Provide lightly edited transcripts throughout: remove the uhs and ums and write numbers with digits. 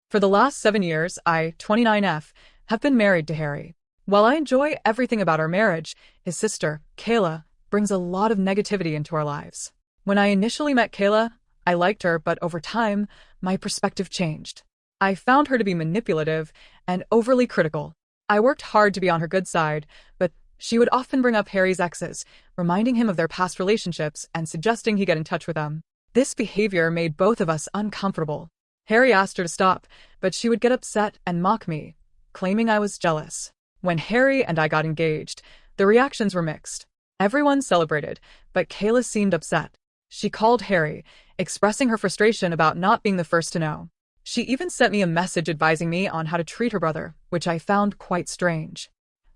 For the last 7 years, I, 29F, have been married to Harry. While I enjoy everything about our marriage, his sister, Kayla, brings a lot of negativity into our lives. When I initially met Kayla, I liked her, but over time, my perspective changed. I found her to be manipulative and overly critical. I worked hard to be on her good side, but she would often bring up Harry's exes, reminding him of their past relationships and suggesting he get in touch with them. This behavior made both of us uncomfortable. Harry asked her to stop, but she would get upset and mock me, claiming I was jealous. When Harry and I got engaged, the reactions were mixed. Everyone celebrated, but Kayla seemed upset. She called Harry, expressing her frustration about not being the first to know. She even sent me a message advising me on how to treat her brother, which I found quite strange.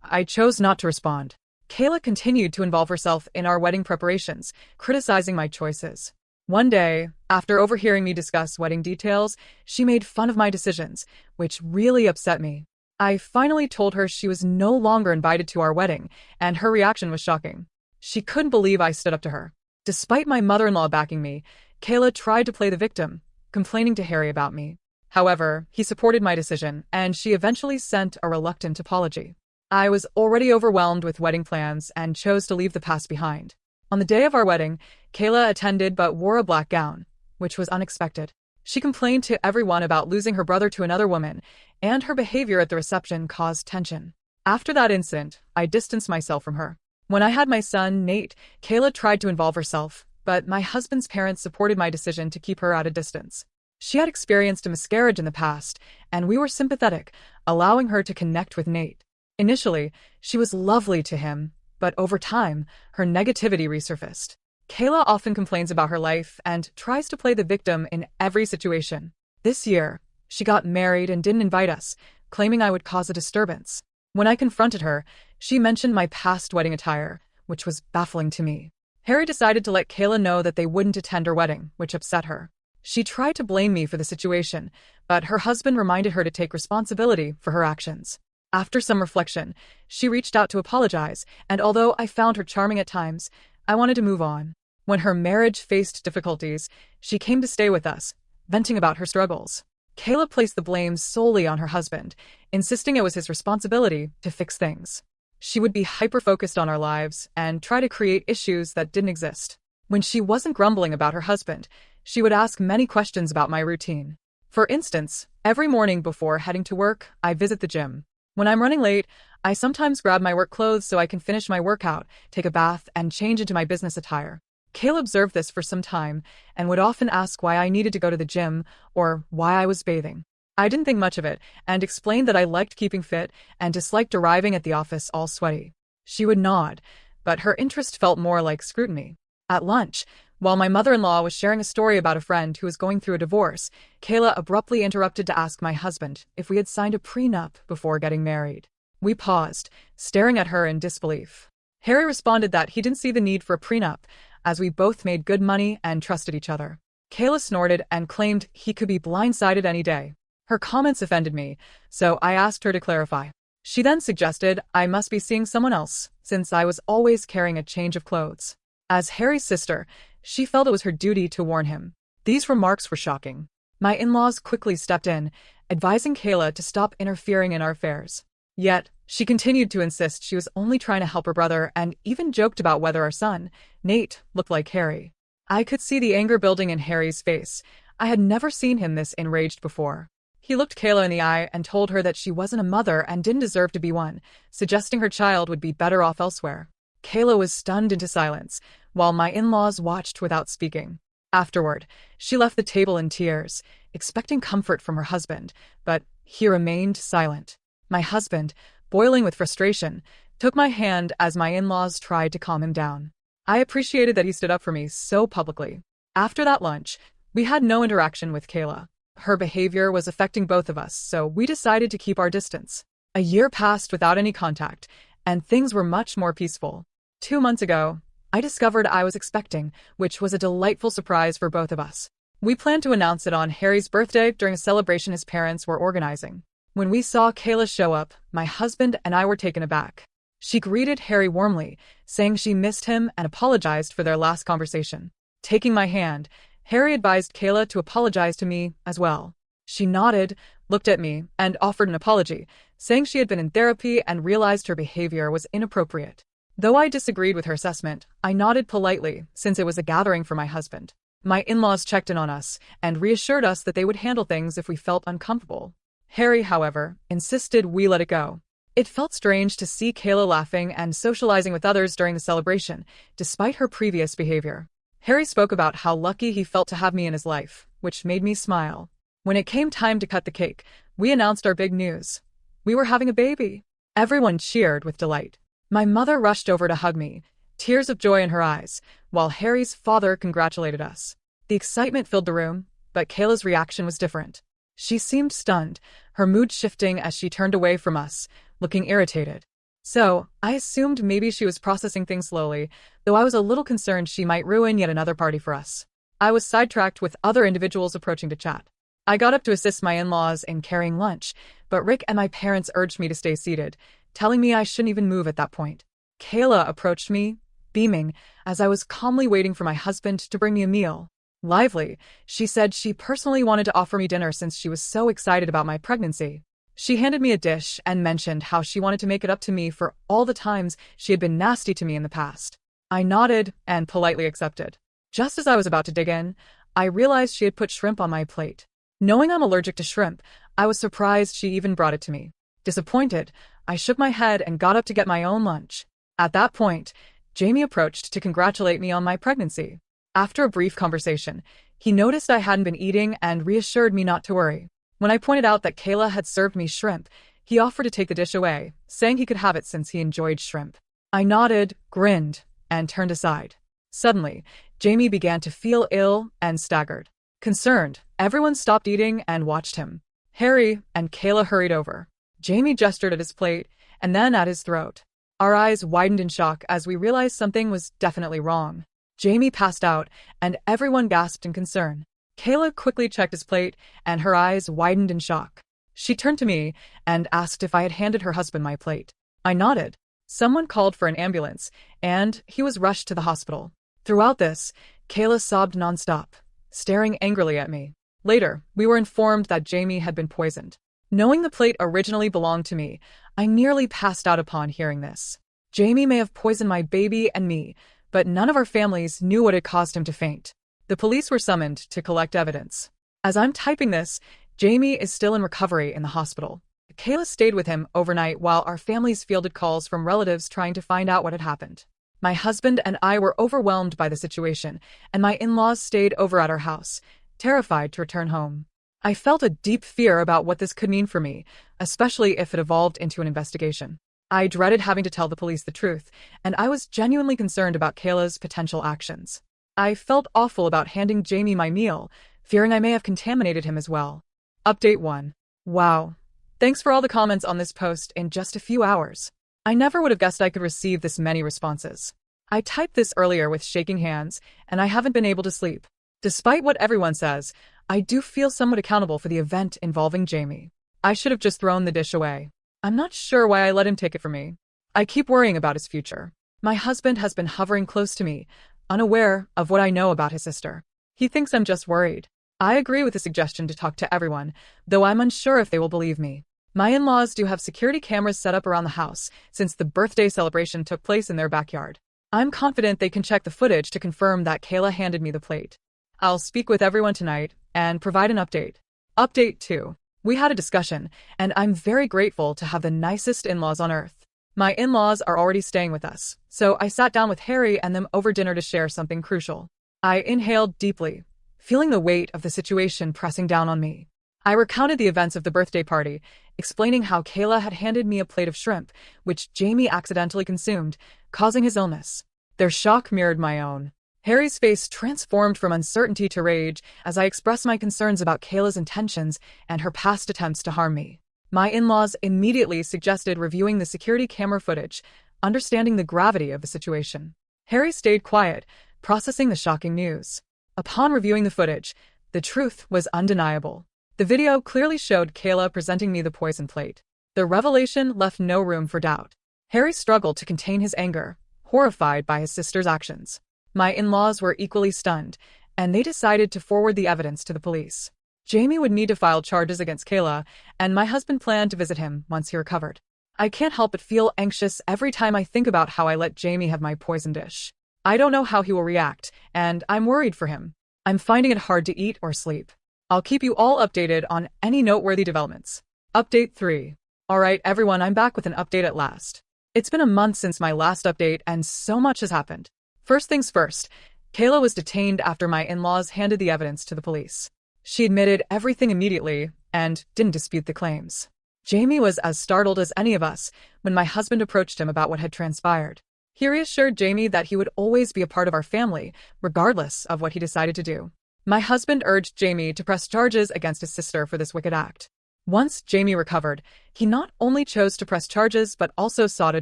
I chose not to respond. Kayla continued to involve herself in our wedding preparations, criticizing my choices. One day, after overhearing me discuss wedding details, she made fun of my decisions, which really upset me. I finally told her she was no longer invited to our wedding, and her reaction was shocking. She couldn't believe I stood up to her. Despite my mother-in-law backing me, Kayla tried to play the victim, complaining to Harry about me. However, he supported my decision, and she eventually sent a reluctant apology. I was already overwhelmed with wedding plans and chose to leave the past behind. On the day of our wedding, Kayla attended but wore a black gown, which was unexpected. She complained to everyone about losing her brother to another woman, and her behavior at the reception caused tension. After that incident, I distanced myself from her. When I had my son, Nate, Kayla tried to involve herself, but my husband's parents supported my decision to keep her at a distance. She had experienced a miscarriage in the past, and we were sympathetic, allowing her to connect with Nate. Initially, she was lovely to him, but over time, her negativity resurfaced. Kayla often complains about her life and tries to play the victim in every situation. This year, she got married and didn't invite us, claiming I would cause a disturbance. When I confronted her, she mentioned my past wedding attire, which was baffling to me. Harry decided to let Kayla know that they wouldn't attend her wedding, which upset her. She tried to blame me for the situation, but her husband reminded her to take responsibility for her actions. After some reflection, she reached out to apologize, and although I found her charming at times, I wanted to move on. When her marriage faced difficulties, she came to stay with us, venting about her struggles. Kayla placed the blame solely on her husband, insisting it was his responsibility to fix things. She would be hyper-focused on our lives and try to create issues that didn't exist. When she wasn't grumbling about her husband, she would ask many questions about my routine. For instance, every morning before heading to work, I visit the gym. When I'm running late, I sometimes grab my work clothes so I can finish my workout, take a bath, and change into my business attire. Kayla observed this for some time and would often ask why I needed to go to the gym or why I was bathing. I didn't think much of it and explained that I liked keeping fit and disliked arriving at the office all sweaty. She would nod, but her interest felt more like scrutiny. At lunch, while my mother-in-law was sharing a story about a friend who was going through a divorce, Kayla abruptly interrupted to ask my husband if we had signed a prenup before getting married. We paused, staring at her in disbelief. Harry responded that he didn't see the need for a prenup, as we both made good money and trusted each other. Kayla snorted and claimed he could be blindsided any day. Her comments offended me, so I asked her to clarify. She then suggested I must be seeing someone else, since I was always carrying a change of clothes. As Harry's sister, she felt it was her duty to warn him. These remarks were shocking. My in-laws quickly stepped in, advising Kayla to stop interfering in our affairs. Yet, she continued to insist she was only trying to help her brother and even joked about whether our son, Nate, looked like Harry. I could see the anger building in Harry's face. I had never seen him this enraged before. He looked Kayla in the eye and told her that she wasn't a mother and didn't deserve to be one, suggesting her child would be better off elsewhere. Kayla was stunned into silence, while my in-laws watched without speaking. Afterward, she left the table in tears, expecting comfort from her husband, but he remained silent. My husband, boiling with frustration, took my hand as my in-laws tried to calm him down. I appreciated that he stood up for me so publicly. After that lunch, we had no interaction with Kayla. Her behavior was affecting both of us, so we decided to keep our distance. A year passed without any contact, and things were much more peaceful. 2 months ago, I discovered I was expecting, which was a delightful surprise for both of us. We planned to announce it on Harry's birthday during a celebration his parents were organizing. When we saw Kayla show up, my husband and I were taken aback. She greeted Harry warmly, saying she missed him and apologized for their last conversation. Taking my hand, Harry advised Kayla to apologize to me as well. She nodded, looked at me, and offered an apology, saying she had been in therapy and realized her behavior was inappropriate. Though I disagreed with her assessment, I nodded politely since it was a gathering for my husband. My in-laws checked in on us and reassured us that they would handle things if we felt uncomfortable. Harry, however, insisted we let it go. It felt strange to see Kayla laughing and socializing with others during the celebration, despite her previous behavior. Harry spoke about how lucky he felt to have me in his life, which made me smile. When it came time to cut the cake, we announced our big news. We were having a baby. Everyone cheered with delight. My mother rushed over to hug me, tears of joy in her eyes, while Harry's father congratulated us. The excitement filled the room, but Kayla's reaction was different. She seemed stunned, her mood shifting as she turned away from us, looking irritated. So, I assumed maybe she was processing things slowly, though I was a little concerned she might ruin yet another party for us. I was sidetracked with other individuals approaching to chat. I got up to assist my in-laws in carrying lunch, but Rick and my parents urged me to stay seated, telling me I shouldn't even move at that point. Kayla approached me, beaming, as I was calmly waiting for my husband to bring me a meal. Lively, she said she personally wanted to offer me dinner since she was so excited about my pregnancy. She handed me a dish and mentioned how she wanted to make it up to me for all the times she had been nasty to me in the past. I nodded and politely accepted. Just as I was about to dig in, I realized she had put shrimp on my plate. Knowing I'm allergic to shrimp, I was surprised she even brought it to me. Disappointed, I shook my head and got up to get my own lunch. At that point, Jamie approached to congratulate me on my pregnancy. After a brief conversation, he noticed I hadn't been eating and reassured me not to worry. When I pointed out that Kayla had served me shrimp, he offered to take the dish away, saying he could have it since he enjoyed shrimp. I nodded, grinned, and turned aside. Suddenly, Jamie began to feel ill and staggered. Concerned, everyone stopped eating and watched him. Harry and Kayla hurried over. Jamie gestured at his plate and then at his throat. Our eyes widened in shock as we realized something was definitely wrong. Jamie passed out, and everyone gasped in concern. Kayla quickly checked his plate, and her eyes widened in shock. She turned to me and asked if I had handed her husband my plate. I nodded. Someone called for an ambulance, and he was rushed to the hospital. Throughout this, Kayla sobbed nonstop, staring angrily at me. Later, we were informed that Jamie had been poisoned. Knowing the plate originally belonged to me, I nearly passed out upon hearing this. Jamie may have poisoned my baby and me, but none of our families knew what had caused him to faint. The police were summoned to collect evidence. As I'm typing this, Jamie is still in recovery in the hospital. Kayla stayed with him overnight while our families fielded calls from relatives trying to find out what had happened. My husband and I were overwhelmed by the situation, and my in-laws stayed over at our house, terrified to return home. I felt a deep fear about what this could mean for me, especially if it evolved into an investigation. I dreaded having to tell the police the truth, and I was genuinely concerned about Kayla's potential actions. I felt awful about handing Jamie my meal, fearing I may have contaminated him as well. Update 1. Wow. Thanks for all the comments on this post in just a few hours. I never would have guessed I could receive this many responses. I typed this earlier with shaking hands, and I haven't been able to sleep. Despite what everyone says, I do feel somewhat accountable for the event involving Jamie. I should have just thrown the dish away. I'm not sure why I let him take it from me. I keep worrying about his future. My husband has been hovering close to me, unaware of what I know about his sister. He thinks I'm just worried. I agree with the suggestion to talk to everyone, though I'm unsure if they will believe me. My in-laws do have security cameras set up around the house since the birthday celebration took place in their backyard. I'm confident they can check the footage to confirm that Kayla handed me the plate. I'll speak with everyone tonight and provide an update. Update 2. We had a discussion, and I'm very grateful to have the nicest in-laws on earth. My in-laws are already staying with us, so I sat down with Harry and them over dinner to share something crucial. I inhaled deeply, feeling the weight of the situation pressing down on me. I recounted the events of the birthday party, explaining how Kayla had handed me a plate of shrimp, which Jamie accidentally consumed, causing his illness. Their shock mirrored my own. Harry's face transformed from uncertainty to rage as I expressed my concerns about Kayla's intentions and her past attempts to harm me. My in-laws immediately suggested reviewing the security camera footage, understanding the gravity of the situation. Harry stayed quiet, processing the shocking news. Upon reviewing the footage, the truth was undeniable. The video clearly showed Kayla presenting me the poison plate. The revelation left no room for doubt. Harry struggled to contain his anger, horrified by his sister's actions. My in-laws were equally stunned, and they decided to forward the evidence to the police. Jamie would need to file charges against Kayla, and my husband planned to visit him once he recovered. I can't help but feel anxious every time I think about how I let Jamie have my poison dish. I don't know how he will react, and I'm worried for him. I'm finding it hard to eat or sleep. I'll keep you all updated on any noteworthy developments. Update 3. Alright everyone, I'm back with an update at last. It's been a month since my last update and so much has happened. First things first, Kayla was detained after my in-laws handed the evidence to the police. She admitted everything immediately and didn't dispute the claims. Jamie was as startled as any of us when my husband approached him about what had transpired. He reassured Jamie that he would always be a part of our family, regardless of what he decided to do. My husband urged Jamie to press charges against his sister for this wicked act. Once Jamie recovered, he not only chose to press charges but also sought a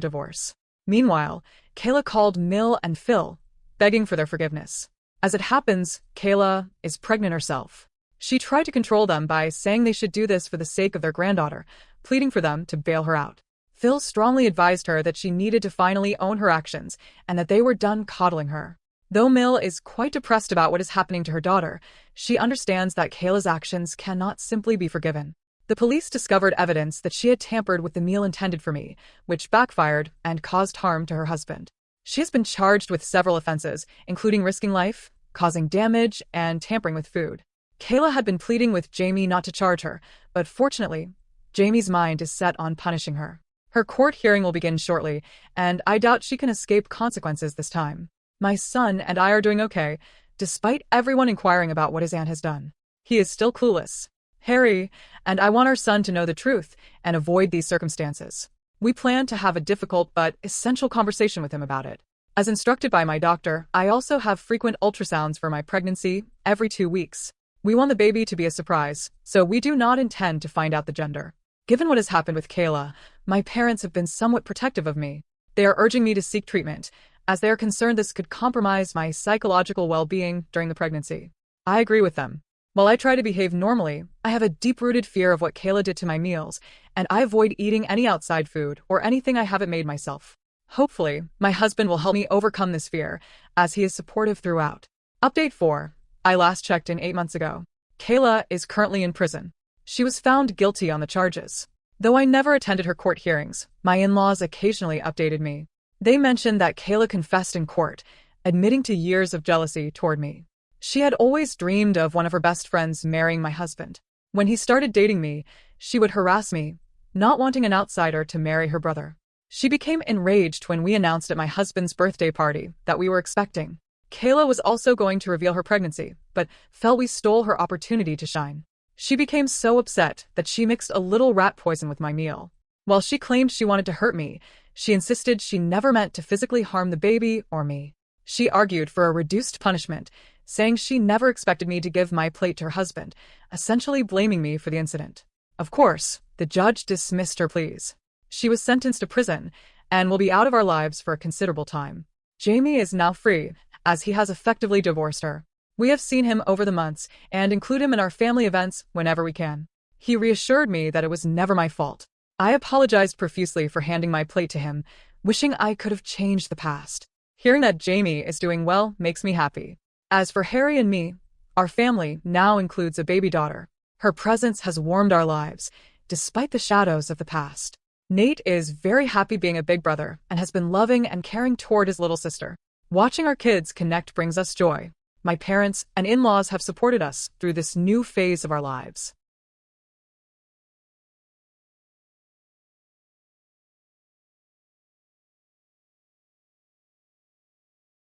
divorce. Meanwhile, Kayla called Mill and Phil, begging for their forgiveness. As it happens, Kayla is pregnant herself. She tried to control them by saying they should do this for the sake of their granddaughter, pleading for them to bail her out. Phil strongly advised her that she needed to finally own her actions and that they were done coddling her. Though Mill is quite depressed about what is happening to her daughter, she understands that Kayla's actions cannot simply be forgiven. The police discovered evidence that she had tampered with the meal intended for me, which backfired and caused harm to her husband. She has been charged with several offenses, including risking life, causing damage, and tampering with food. Kayla had been pleading with Jamie not to charge her, but fortunately, Jamie's mind is set on punishing her. Her court hearing will begin shortly, and I doubt she can escape consequences this time. My son and I are doing okay, despite everyone inquiring about what his aunt has done. He is still clueless. Harry and I want our son to know the truth and avoid these circumstances. We plan to have a difficult but essential conversation with him about it. As instructed by my doctor, I also have frequent ultrasounds for my pregnancy every 2 weeks. We want the baby to be a surprise, so we do not intend to find out the gender. Given what has happened with Kayla, my parents have been somewhat protective of me. They are urging me to seek treatment, as they are concerned this could compromise my psychological well-being during the pregnancy. I agree with them. While I try to behave normally, I have a deep-rooted fear of what Kayla did to my meals, and I avoid eating any outside food or anything I haven't made myself. Hopefully, my husband will help me overcome this fear, as he is supportive throughout. Update 4. I last checked in 8 months ago. Kayla is currently in prison. She was found guilty on the charges. Though I never attended her court hearings, my in-laws occasionally updated me. They mentioned that Kayla confessed in court, admitting to years of jealousy toward me. She had always dreamed of one of her best friends marrying my husband. When he started dating me, she would harass me, not wanting an outsider to marry her brother. She became enraged when we announced at my husband's birthday party that we were expecting. Kayla was also going to reveal her pregnancy, but felt we stole her opportunity to shine. She became so upset that she mixed a little rat poison with my meal. While she claimed she wanted to hurt me, she insisted she never meant to physically harm the baby or me. She argued for a reduced punishment, saying she never expected me to give my plate to her husband, essentially blaming me for the incident. Of course, the judge dismissed her pleas. She was sentenced to prison and will be out of our lives for a considerable time. Jamie is now free, as he has effectively divorced her. We have seen him over the months and include him in our family events whenever we can. He reassured me that it was never my fault. I apologized profusely for handing my plate to him, wishing I could have changed the past. Hearing that Jamie is doing well makes me happy. As for Harry and me, our family now includes a baby daughter. Her presence has warmed our lives, despite the shadows of the past. Nate is very happy being a big brother and has been loving and caring toward his little sister. Watching our kids connect brings us joy. My parents and in-laws have supported us through this new phase of our lives.